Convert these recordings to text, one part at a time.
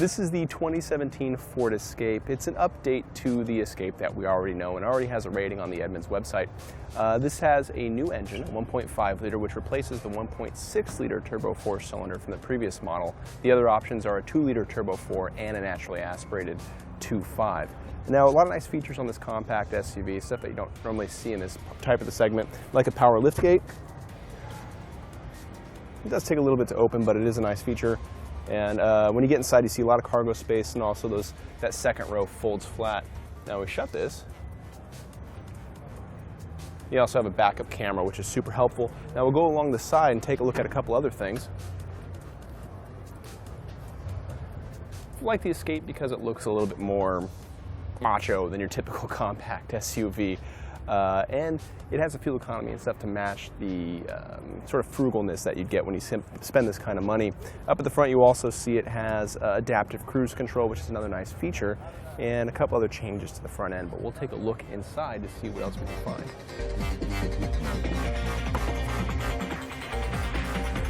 This is the 2017 Ford Escape. It's an update to the Escape that we already know and already has a rating on the Edmunds website. This has a new engine, a 1.5 liter, which replaces the 1.6 liter turbo 4-cylinder from the previous model. The other options are a 2 liter turbo 4 and a naturally aspirated 2.5. Now, a lot of nice features on this compact SUV, stuff that you don't normally see in this type of the segment, like a power liftgate. It does take a little bit to open, but it is a nice feature. And when you get inside, you see a lot of cargo space, and also that second row folds flat. Now we shut this. You also have a backup camera, which is super helpful. Now we'll go along the side and take a look at a couple other things. I like the Escape because it looks a little bit more macho than your typical compact SUV. And it has a fuel economy and stuff to match the sort of frugalness that you'd get when you spend this kind of money. Up at the front, you also see it has adaptive cruise control, which is another nice feature, and a couple other changes to the front end. But we'll take a look inside to see what else we can find.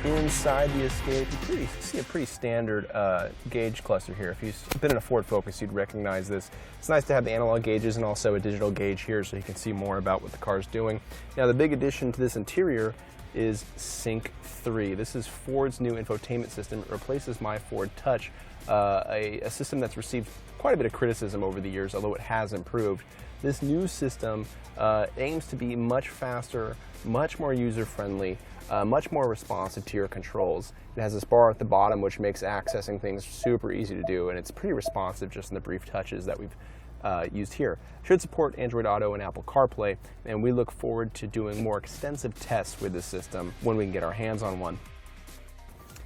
Inside the Escape, you see a pretty standard gauge cluster here. If you've been in a Ford Focus, you'd recognize this. It's nice to have the analog gauges and also a digital gauge here so you can see more about what the car's doing. Now, the big addition to this interior is Sync 3. This is Ford's new infotainment system. It replaces My Ford Touch, a system that's received quite a bit of criticism over the years, although it has improved. This new system aims to be much faster, much more user-friendly, much more responsive to your controls. It has this bar at the bottom which makes accessing things super easy to do, and it's pretty responsive just in the brief touches that we've used here. It should support Android Auto and Apple CarPlay, and we look forward to doing more extensive tests with this system when we can get our hands on one.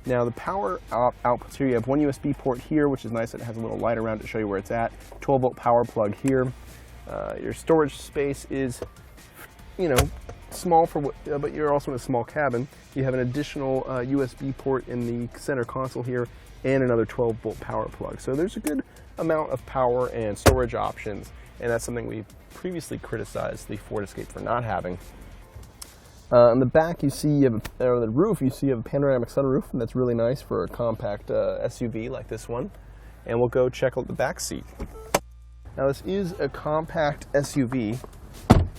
Now, the power outputs here, you have one USB port here, which is nice. It has a little light around to show you where it's at. 12-volt power plug here. Your storage space is, small but you're also in a small cabin. You have an additional USB port in the center console here and another 12-volt power plug. So there's a good amount of power and storage options, and that's something we previously criticized the Ford Escape for not having. On the back, you see, or the roof, you see you have a panoramic sunroof, and that's really nice for a compact SUV like this one. And we'll go check out the back seat. Now, this is a compact SUV,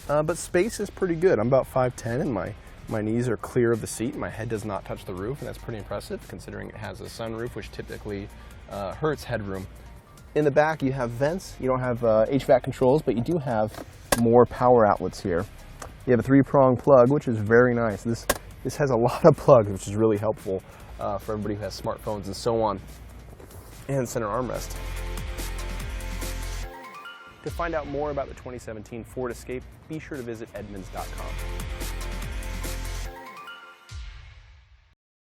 but space is pretty good. I'm about 5'10", and my knees are clear of the seat. My head does not touch the roof, and that's pretty impressive considering it has a sunroof, which typically hurts headroom. In the back, you have vents. You don't have HVAC controls, but you do have more power outlets here. You have a 3-prong plug, which is very nice. This has a lot of plugs, which is really helpful for everybody who has smartphones and so on. And center armrest. To find out more about the 2017 Ford Escape, be sure to visit Edmunds.com.